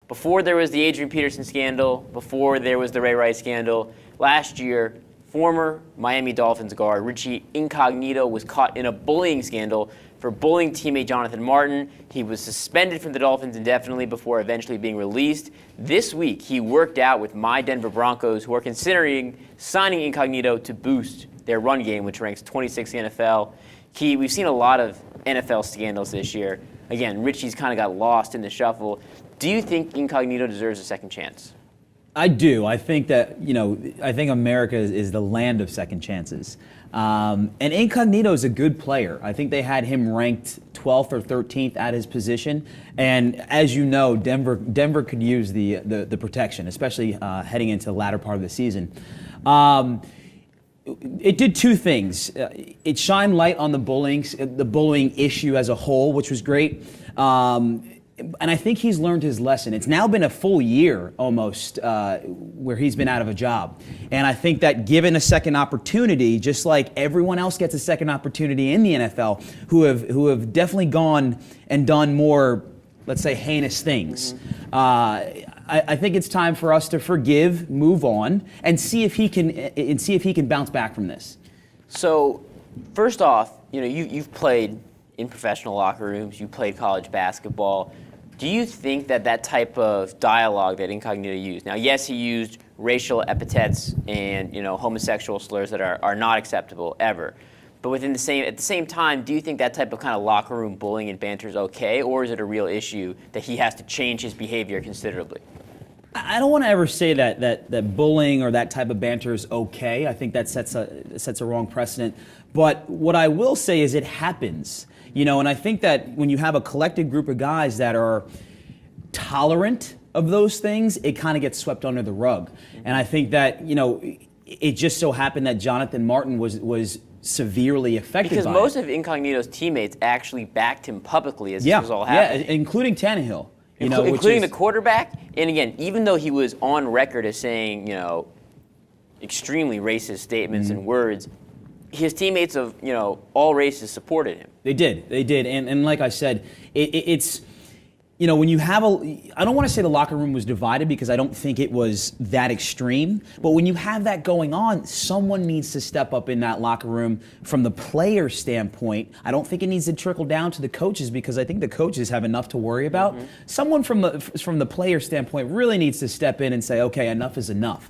before there was the Adrian Peterson scandal, before there was the Ray Rice scandal, last year, former Miami Dolphins guard Richie Incognito was caught in a bullying scandal for bullying teammate Jonathan Martin. He was suspended from the Dolphins indefinitely before eventually being released. This week, he worked out with my Denver Broncos, who are considering signing Incognito to boost their run game, which ranks 26th in the NFL. Kee, we've seen a lot of NFL scandals this year. Again, Richie's kind of got lost in the shuffle. Do you think Incognito deserves a second chance? I do. I think that, I think America is the land of second chances. And Incognito is a good player. I think they had him ranked 12th or 13th at his position. And as you know, Denver could use the protection, especially heading into the latter part of the season. It did two things. It shined light on the bullying issue as a whole, which was great. And I think he's learned his lesson. It's now been a full year almost where he's been out of a job. And I think that given a second opportunity, just like everyone else gets a second opportunity in the NFL, who have definitely gone and done more, let's say, heinous things. I think it's time for us to forgive, move on, and see if he can bounce back from this. So, first off, you've played in professional locker rooms, you played college basketball. Do you think that type of dialogue that Incognito used? Now, yes, he used racial epithets and homosexual slurs that are not acceptable ever. But at the same time, do you think that type of kind of locker room bullying and banter is okay, or is it a real issue that he has to change his behavior considerably? I don't want to ever say that bullying or that type of banter is okay. I think that sets a wrong precedent. But what I will say is it happens. And I think that when you have a collected group of guys that are tolerant of those things, it kind of gets swept under the rug. And I think that, it just so happened that Jonathan Martin was severely affected by it. Because most of Incognito's teammates actually backed him publicly as this was all happening. Yeah, including Tannehill. Including the quarterback. And again, even though he was on record as saying, extremely racist statements and words, his teammates of, all races supported him. They did. And like I said, it's, when you have I don't want to say the locker room was divided because I don't think it was that extreme, but when you have that going on, someone needs to step up in that locker room from the player standpoint. I don't think it needs to trickle down to the coaches because I think the coaches have enough to worry about. Someone from the player standpoint really needs to step in and say, okay, enough is enough.